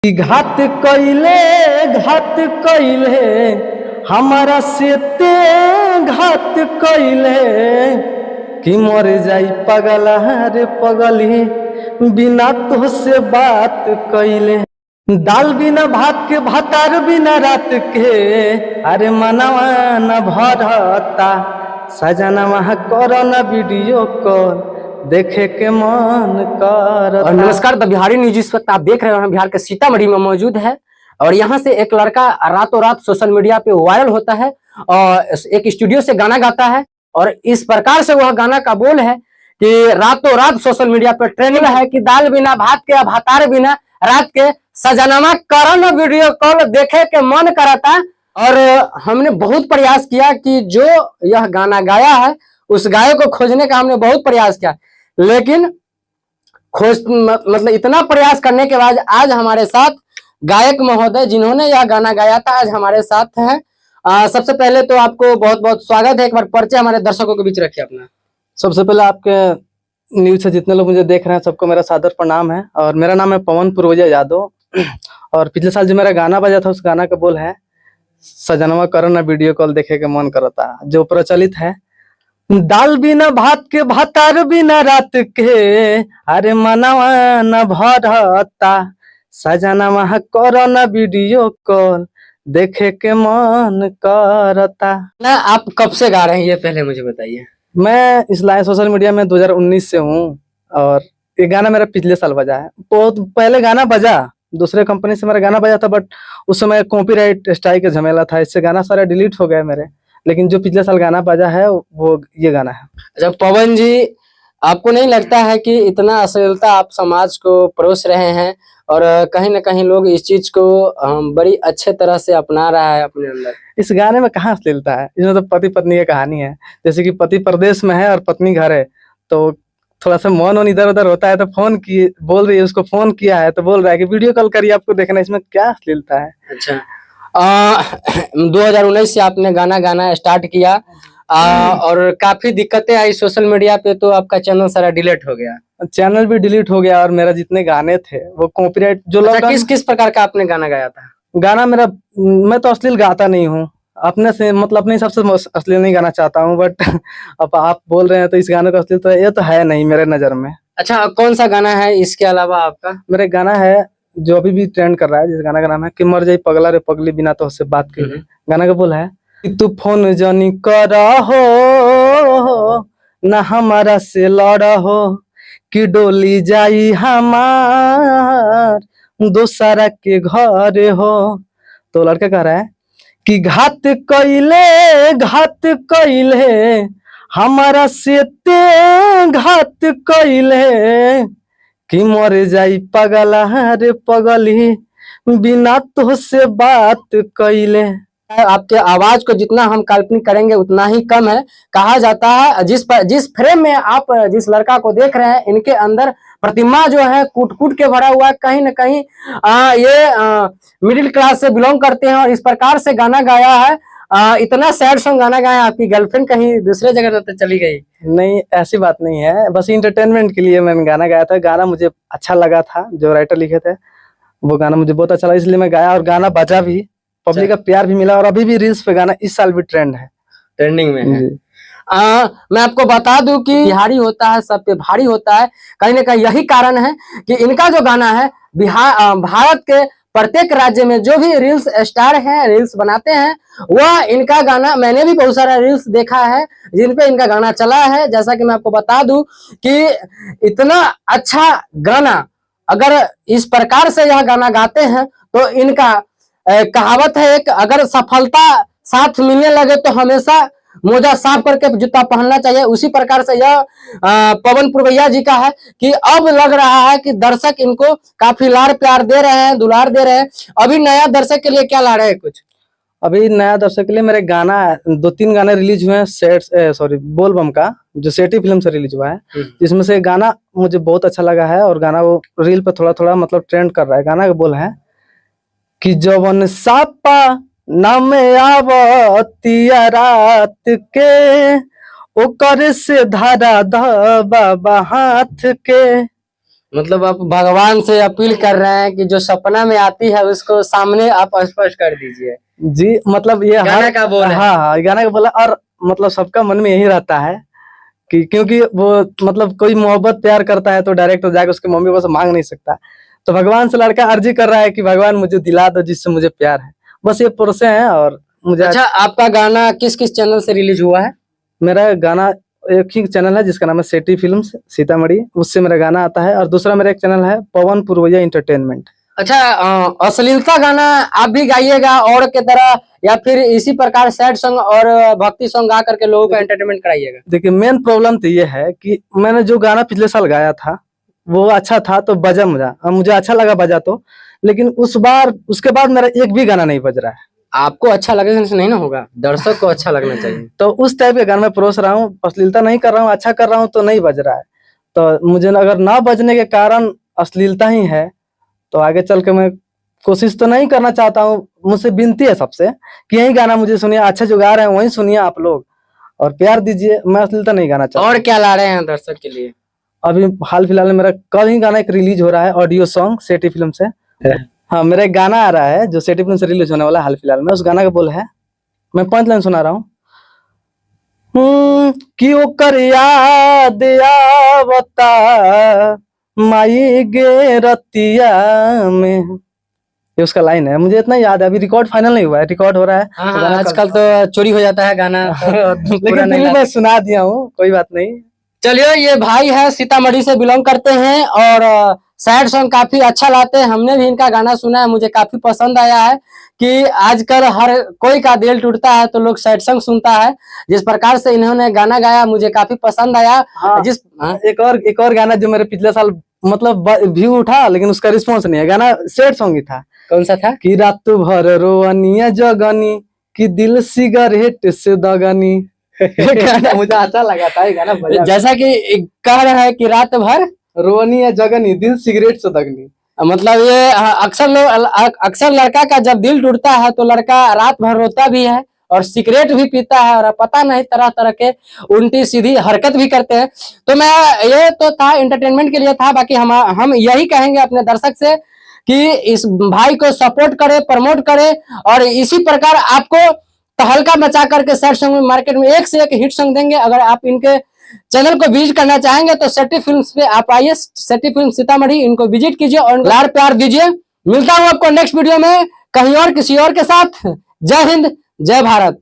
घात कैले हमारा से ते घात कैले कि मर जाई पगला रे पगली बिना तो से बात कैले। दाल बिना भात के भातार बिना रात के अरे मनवा न भरता सजना वहाँ करो न वीडियो कॉल देखे के मन कर। और नमस्कार, द बिहारी न्यूज इस वक्त आप देख रहे हैं बिहार के सीतामढ़ी में मौजूद है। और यहाँ से एक लड़का रातों रात सोशल मीडिया पे वायरल होता है और एक स्टूडियो से गाना गाता है और इस प्रकार से वह गाना का बोल है कि रातों रात सोशल मीडिया पे ट्रेंडिंग है कि दाल बिना भात के भातार बिना रात के सजनामा करन वीडियो कॉल देखे के मन करता। और हमने बहुत प्रयास किया कि जो यह गाना गाया है उस गायक को खोजने का हमने बहुत प्रयास किया, लेकिन मतलब इतना प्रयास करने के बाद आज हमारे साथ गायक महोदय जिन्होंने यह गाना गाया था आज हमारे साथ हैं। सबसे पहले तो आपको बहुत बहुत स्वागत है। एक बार परिचय हमारे दर्शकों के बीच रखिए अपना। सबसे पहले आपके न्यूज से जितने लोग मुझे देख रहे हैं सबको मेरा सादर प्रणाम है और मेरा नाम है पवन पूर्वजा यादव। और पिछले साल जो मेरा गाना बजा था उस गाना का बोल है सजनवा करो ना वीडियो कॉल देखे के मन करता, जो प्रचलित है दाल बिना भात के भातार बिना रात के अरे मनवा न भरता सजना वहाँ करो न वीडियो कॉल देखे के मन करता। ना आप कब से गा रहे हैं ये पहले मुझे बताइए। मैं इस लाइन सोशल मीडिया में 2019 से हूँ और ये गाना मेरा पिछले साल बजा है। बहुत पहले गाना बजा, दूसरे कंपनी से मेरा गाना बजा था, बट उस समय कॉपीराइट स्ट्राइक का झमेला था, इससे गाना सारा डिलीट हो गया मेरे। लेकिन जो पिछले साल गाना बजा है वो ये गाना है। अच्छा पवन जी, आपको नहीं लगता है कि इतना अश्लीलता आप समाज को परोस रहे हैं और कहीं ना कहीं लोग इस चीज को बड़ी अच्छे तरह से अपना रहा है अपने अंदर? इस गाने में कहाँ अश्लीलता है, इसमें तो पति पत्नी की कहानी है। जैसे कि पति प्रदेश में है और पत्नी घर है, तो थोड़ा सा मन इधर उधर होता है तो फोन की बोल रही है, उसको फोन किया है तो बोल रहा है कि वीडियो कॉल करिए आपको देखना, इसमें क्या अश्लीलता है। अच्छा 2019 से आपने गाना गाना स्टार्ट किया और काफी दिक्कतें आई सोशल मीडिया पे, तो आपका चैनल सारा डिलीट हो गया। चैनल भी डिलीट हो गया और मेरा जितने गाने थे वो कॉपीराइट जो अच्छा, किस प्रकार का आपने गाना गाया था? गाना मेरा, मैं तो अश्लील गाता नहीं हूँ अपने से, मतलब अपने हिसाब से अश्लील नहीं गाना चाहता हूँ, बट अब आप बोल रहे हैं तो इस गाने का अश्लील तो ये तो है नहीं मेरे नजर में। अच्छा कौन सा गाना है इसके अलावा आपका? मेरा गाना है जो अभी भी ट्रेंड कर रहा है, जिस गाना का नाम है कि मर जाई पगला रे पगली बिना तो उससे बात की। गाना का बोल है कि तू फोन जानी करा हो ना हमारा से लड़ा हो कि डोली जाई हमार दोसरा के घर हो। तो लड़का कह रहा है कि घात कैले हमारा से ते घात कैले कि मर जाई पगला रे पगली बिना तो से बात कैले। आपके आवाज को जितना हम काल्पनिक करेंगे उतना ही कम है। कहा जाता है जिस फ्रेम में आप जिस लड़का को देख रहे हैं इनके अंदर प्रतिमा जो है कूट कूट के भरा हुआ है। कहीं ना कहीं ये मिडिल क्लास से बिलोंग करते हैं और इस प्रकार से गाना गाया है। इतना सैड सॉन्ग गाना गाया, आपकी गर्लफ्रेंड कहीं दूसरे जगह तो चली गई? नहीं, ऐसी बात नहीं है, बस इंटरटेनमेंट के लिए मैंने गाना गाया था। गाना मुझे अच्छा लगा था, जो राइटर लिखे थे वो गाना मुझे बहुत अच्छा लगा, इसलिए मैं गाया और गाना बजा भी, पब्लिक का प्यार भी मिला और अभी भी रील्स पे गाना इस साल भी ट्रेंडिंग में है। मैं आपको बता दूं कि बिहारी होता है सब पे भारी होता है। कहीं ना कहीं यही कारण है कि इनका जो गाना है भारत के प्रत्येक राज्य में जो भी रील्स स्टार हैं, रील्स बनाते हैं, वह इनका गाना, मैंने भी बहुत सारा रील्स देखा है जिन पे इनका गाना चला है। जैसा कि मैं आपको बता दूं कि इतना अच्छा गाना अगर इस प्रकार से यह गाना गाते हैं तो इनका कहावत है एक, अगर सफलता साथ मिलने लगे तो हमेशा मोजा साफ करके जूता पहनना चाहिए। उसी प्रकार से यह पवन पूर्वैया जी का है कि अब लग रहा है कि दर्शक इनको काफी लाड़ प्यार दे रहे हैं, दुलार दे रहे हैं। अभी नया दर्शक के लिए क्या ला रहे हैं? कुछ अभी नया दर्शक के लिए मेरे गाना 2-3 गाने रिलीज हुए हैं बोलबम का, जो सेठी फिल्म से रिलीज हुआ है, जिसमें से गाना मुझे बहुत अच्छा लगा है और गाना वो रील पे थोड़ा थोड़ा मतलब ट्रेंड कर रहा है। गाना का बोल है कि जवन सापा नाम आवतिया रात के ओकर से धारा ध बाबा हाथ के मतलब आप भगवान से अपील कर रहे हैं कि जो सपना में आती है उसको सामने आप स्पष्ट कर दीजिए। जी, मतलब ये गाना का बोल है। हाँ हाँ, गाना का बोला। और मतलब सबका मन में यही रहता है कि क्योंकि वो मतलब कोई मोहब्बत प्यार करता है तो डायरेक्ट जाकर उसके मम्मी पापा से मांग नहीं सकता, तो भगवान से लड़का अर्जी कर रहा है कि भगवान मुझे दिला दो जिससे मुझे प्यार है। बस ये प्रोसेस है। और मुझे अच्छा, आपका गाना किस किस चैनल से रिलीज हुआ है? मेरा गाना एक ही चैनल है जिसका नाम है सेठी फिल्म्स सीतामढ़ी, उससे मेरा गाना आता है। और दूसरा मेरा एक चैनल है पवन पुरवैया एंटरटेनमेंट। अच्छा, अश्लीलता गाना आप भी गाइएगा और के तरह, या फिर इसी प्रकार सैड सॉन्ग और भक्ति सॉन्ग गा करके लोगों को एंटरटेनमेंट कराइएगा? देखिए, मेन प्रॉब्लम तो ये है कि मैंने जो गाना पिछले साल गाया था वो अच्छा था तो बजा मुझे अच्छा लगा बजा तो, लेकिन उसके बाद मेरा एक भी गाना नहीं बज रहा है। आपको अच्छा लगने से नहीं ना होगा, दर्शक को अच्छा लगना चाहिए। तो उस टाइप के गाना मैं परोस रहा हूँ, अश्लीलता नहीं कर रहा हूँ, अच्छा कर रहा हूँ तो नहीं बज रहा है। तो मुझे अगर ना बजने के कारण अश्लीलता ही है तो आगे चल के मैं कोशिश तो नहीं करना चाहता हूँ। मुझसे विनती है सबसे कि यही गाना मुझे सुनिए, अच्छा जो गा रहे हैं वही सुनिए आप लोग और प्यार दीजिए। मैं अश्लीलता नहीं गाना चाहता। और क्या ला रहे हैं दर्शक के लिए? अभी हाल फिलहाल में मेरा कल ही गाना एक रिलीज हो रहा है, ऑडियो सॉन्ग सेठी फिल्म से। हाँ, मेरा एक गाना आ रहा है जो सेठी फिल्म से रिलीज होने वाला है हाल फिलहाल में। उस गाना का बोल है, मैं 5 लाइन सुना रहा हूँ। कि ओकर याद आवता माई गे रतिया में, ये उसका लाइन है। मुझे इतना याद है, अभी रिकॉर्ड फाइनल नहीं हुआ है, रिकॉर्ड हो रहा है। हाँ, तो गाना आजकल तो चोरी हो जाता है गाना तो पूरा लेकिन नहीं फिर भी मैं सुना दिया हूँ, कोई बात नहीं। चलिए, ये भाई है सीतामढ़ी से बिलोंग करते हैं और सैड सॉन्ग काफी अच्छा लाते हैं। हमने भी इनका गाना सुना है, मुझे काफी पसंद आया है कि आजकल हर कोई का दिल टूटता है तो लोग सैड सॉन्ग सुनता है। जिस प्रकार से इन्होंने गाना गाया मुझे काफी पसंद आया। हाँ, एक और गाना जो मेरे पिछले साल मतलब व्यू उठा लेकिन उसका रिस्पॉन्स नहीं है, गाना सैड सॉन्ग ही था। कौन सा था? कि रात भर रोअनिया जगनी कि दिल सिगरेट से दगनी। ये गाना मुझे अच्छा लगा था, ये गाना बजा। जैसा कि कह रहे हैं कि रात भर रोनी है जगनी दिल सिगरेट से दगनी, मतलब ये अक्सर लड़का का जब दिल टूटता है तो लड़का रात भर रोता भी है और सिगरेट भी पीता है और पता नहीं तरह तरह के उल्टी सीधी हरकत भी करते हैं। तो मैं ये तो था एंटरटेनमेंट के लिए था, बाकी हम यही कहेंगे अपने दर्शक से कि इस भाई को सपोर्ट करे, प्रमोट करे और इसी प्रकार आपको तहलका मचा करके सैड सॉन्ग मार्केट में एक से एक हिट सॉन्ग देंगे। अगर आप इनके चैनल को विजिट करना चाहेंगे तो सेठी फिल्म्स पे आप आइए, सेठी फिल्म सीतामढ़ी, इनको विजिट कीजिए और लाड़ प्यार दीजिए। मिलता हूं आपको नेक्स्ट वीडियो में कहीं और किसी और के साथ। जय हिंद, जय भारत।